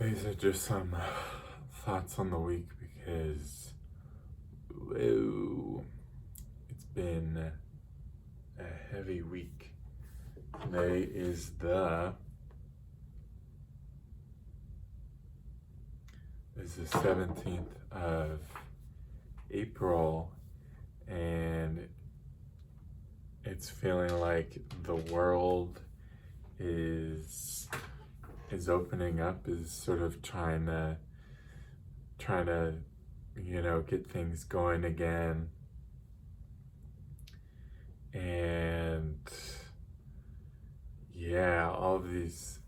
These are just some thoughts on the week because, whoa, it's been a heavy week. Today is the 17th of April, and it's feeling like the world is opening up, is sort of trying to get things going again. And yeah, all of this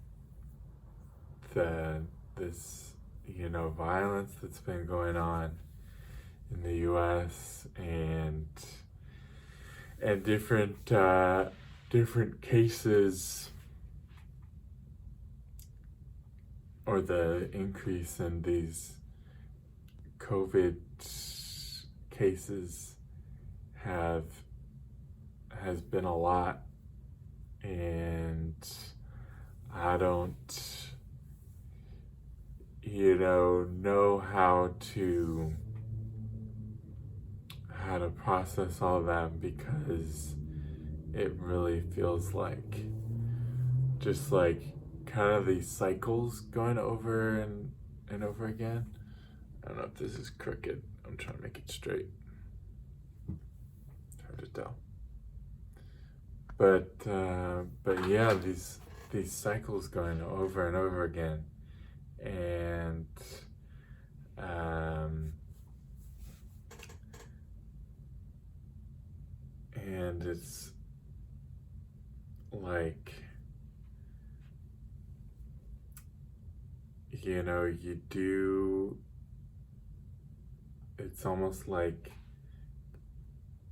violence that's been going on in the US, and different cases, or the increase in these COVID cases has been a lot, and I don't know how to process all that, because it really feels like just like kind of these cycles going over and over again. I don't know if this is crooked. I'm trying to make it straight. Hard to tell. But yeah, these cycles going over and over again, and it's like, it's almost like,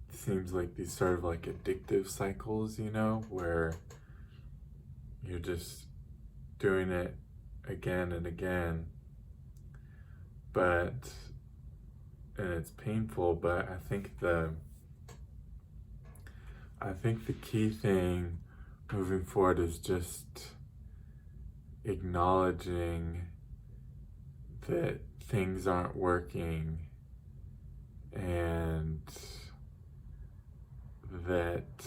seems like these sort of like addictive cycles, where you're just doing it again and again, and it's painful. But I think the key thing moving forward is just acknowledging that things aren't working, and that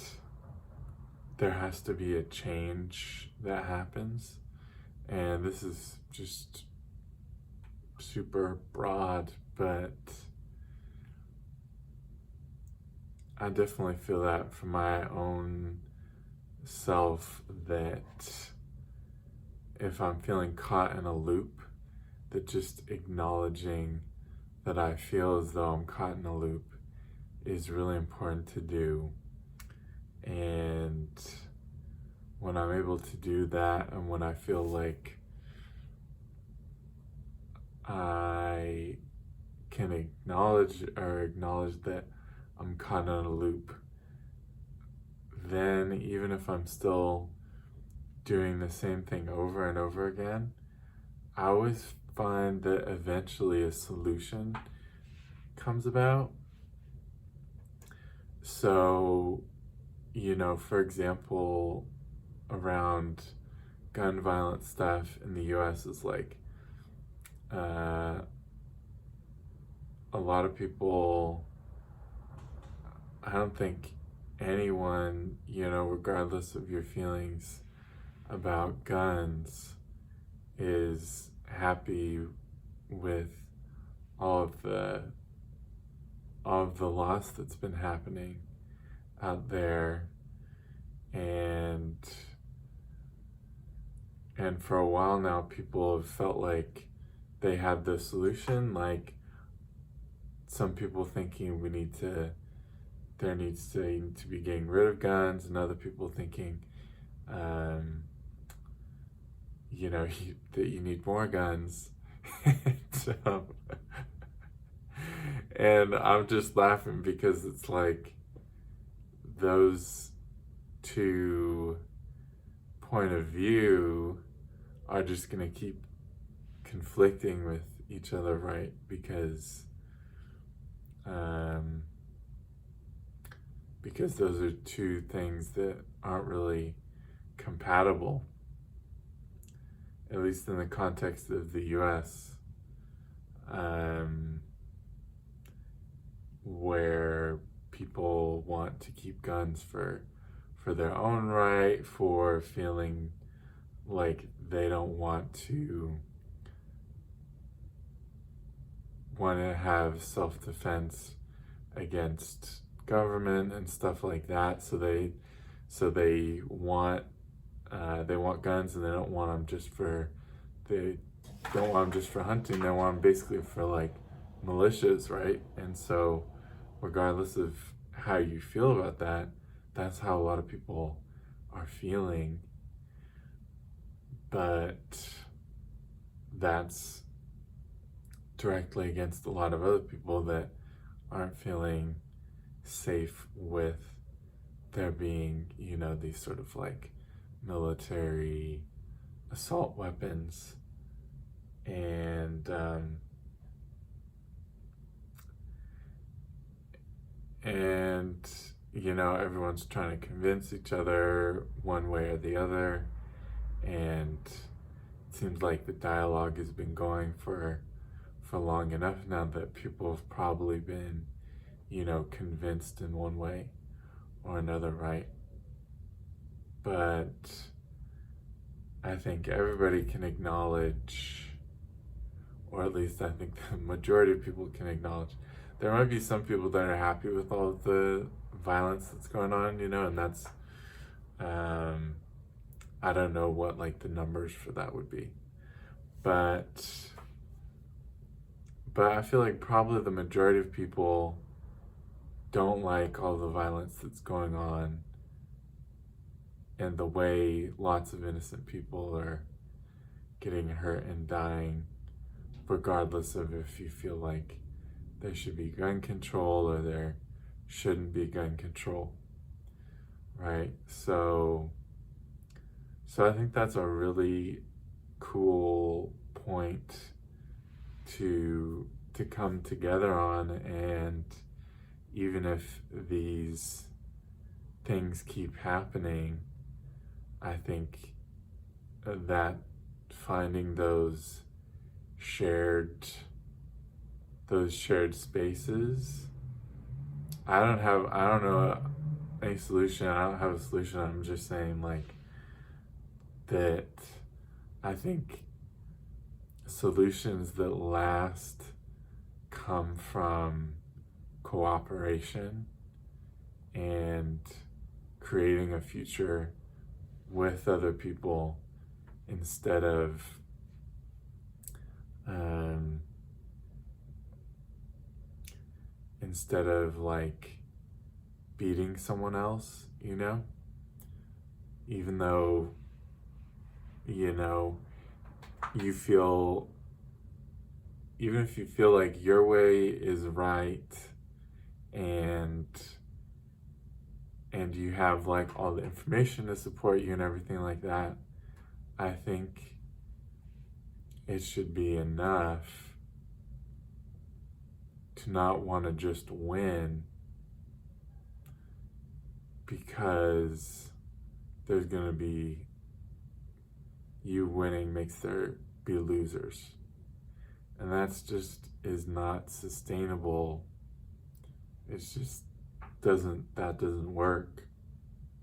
there has to be a change that happens. And this is just super broad, but I definitely feel that for my own self, that if I'm feeling caught in a loop, that just acknowledging that I feel as though I'm caught in a loop is really important to do. And when I'm able to do that, and when I feel like I can acknowledge that I'm caught in a loop, then even if I'm still doing the same thing over and over again, I always find that eventually a solution comes about. So, for example, around gun violence stuff in the US is like, a lot of people, I don't think anyone, regardless of your feelings about guns, is happy with all of the loss that's been happening out there. And for a while now, people have felt like they had the solution, like some people thinking there needs to be getting rid of guns, and other people thinking, that you need more guns. So, and I'm just laughing because it's like those two point of view are just going to keep conflicting with each other, right? Because those are two things that aren't really compatible. at least in the context of the US, where people want to keep guns for their own right, for feeling like they don't want to have self-defense against government and stuff like that. So they want guns, and they don't want them just for hunting. They want them basically for like militias, right? And so, regardless of how you feel about that, that's how a lot of people are feeling. But that's directly against a lot of other people that aren't feeling safe with there being, these sort of like military assault weapons. And everyone's trying to convince each other one way or the other. And it seems like the dialogue has been going for long enough now that people have probably been, convinced in one way or another, right? But I think everybody can acknowledge, or at least I think the majority of people can acknowledge, there might be some people that are happy with all of the violence that's going on, and that's, I don't know what like the numbers for that would be. But I feel like probably the majority of people don't like all the violence that's going on and the way lots of innocent people are getting hurt and dying, regardless of if you feel like there should be gun control or there shouldn't be gun control, right? So I think that's a really cool point to come together on. And even if these things keep happening, I think that finding those shared spaces, I don't know any solution. I don't have a solution. I'm just saying like that I think solutions that last come from cooperation and creating a future with other people instead of like beating someone else, even though you feel, even if you feel like your way is right and you have like all the information to support you and everything like that, I think it should be enough to not want to just win, because there's going to be, you winning makes there be losers. And that's just is not sustainable. It's just that doesn't work,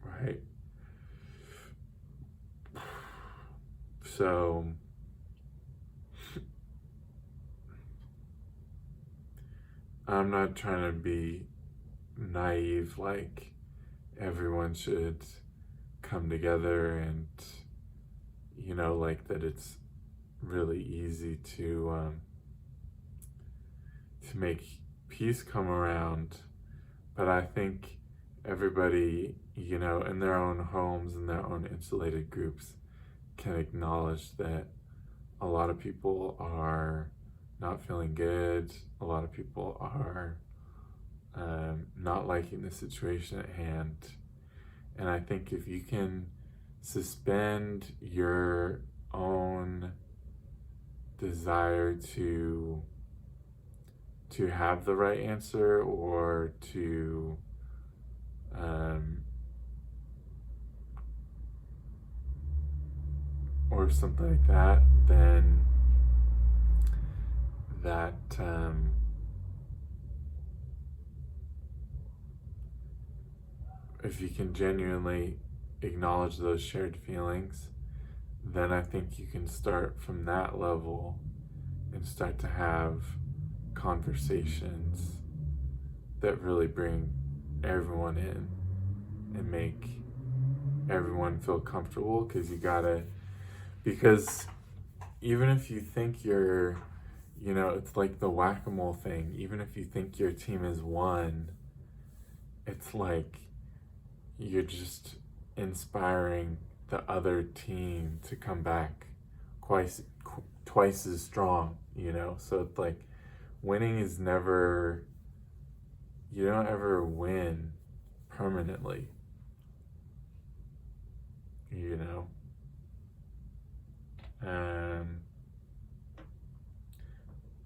right? So I'm not trying to be naive, like everyone should come together and, like that it's really easy to make peace come around. But I think everybody, in their own homes, in their own insulated groups, can acknowledge that a lot of people are not feeling good. A lot of people are not liking the situation at hand. And I think if you can suspend your own desire to have the right answer, or to or something like that, then that if you can genuinely acknowledge those shared feelings, then I think you can start from that level and start to have conversations that really bring everyone in and make everyone feel comfortable. Because even if you think it's like the whack-a-mole thing, even if you think your team is won, it's like you're just inspiring the other team to come back twice as strong, So it's like winning is never, you don't ever win permanently,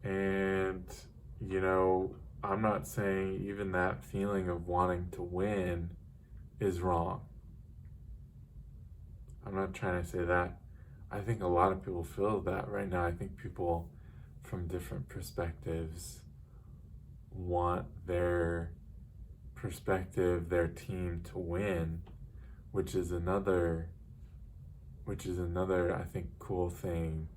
And, I'm not saying even that feeling of wanting to win is wrong. I'm not trying to say that. I think a lot of people feel that right now. I think people from different perspectives want their perspective, their team to win, which is another, I think, cool thing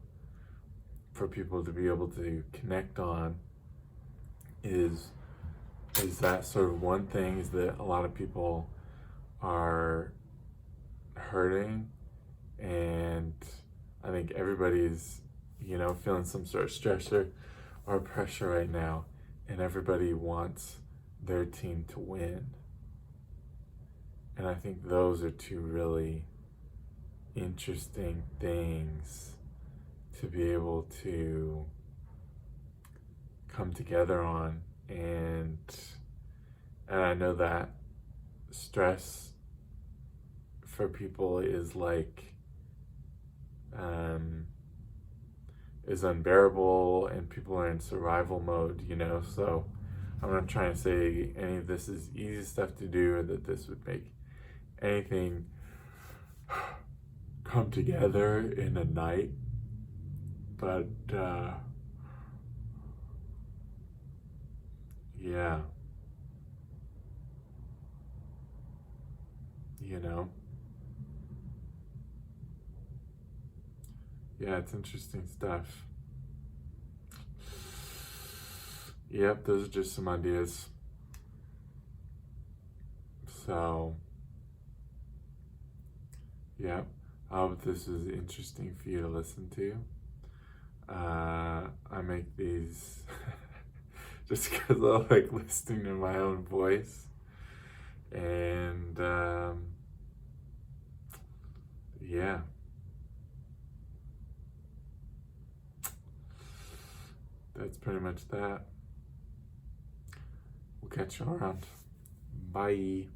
for people to be able to connect on is that sort of one thing is that a lot of people are hurting, and I think everybody's, feeling some sort of stress or pressure right now, and everybody wants their team to win. And I think those are two really interesting things to be able to come together on. And I know that stress for people is is unbearable, and people are in survival mode, so I'm not trying to say any of this is easy stuff to do or that this would make anything come together in a night, but yeah, yeah, it's interesting stuff. Yep, those are just some ideas. So, yep, I hope this was interesting for you to listen to. I make these just because I like listening to my own voice. And yeah. That's pretty much that. We'll catch you around. Bye.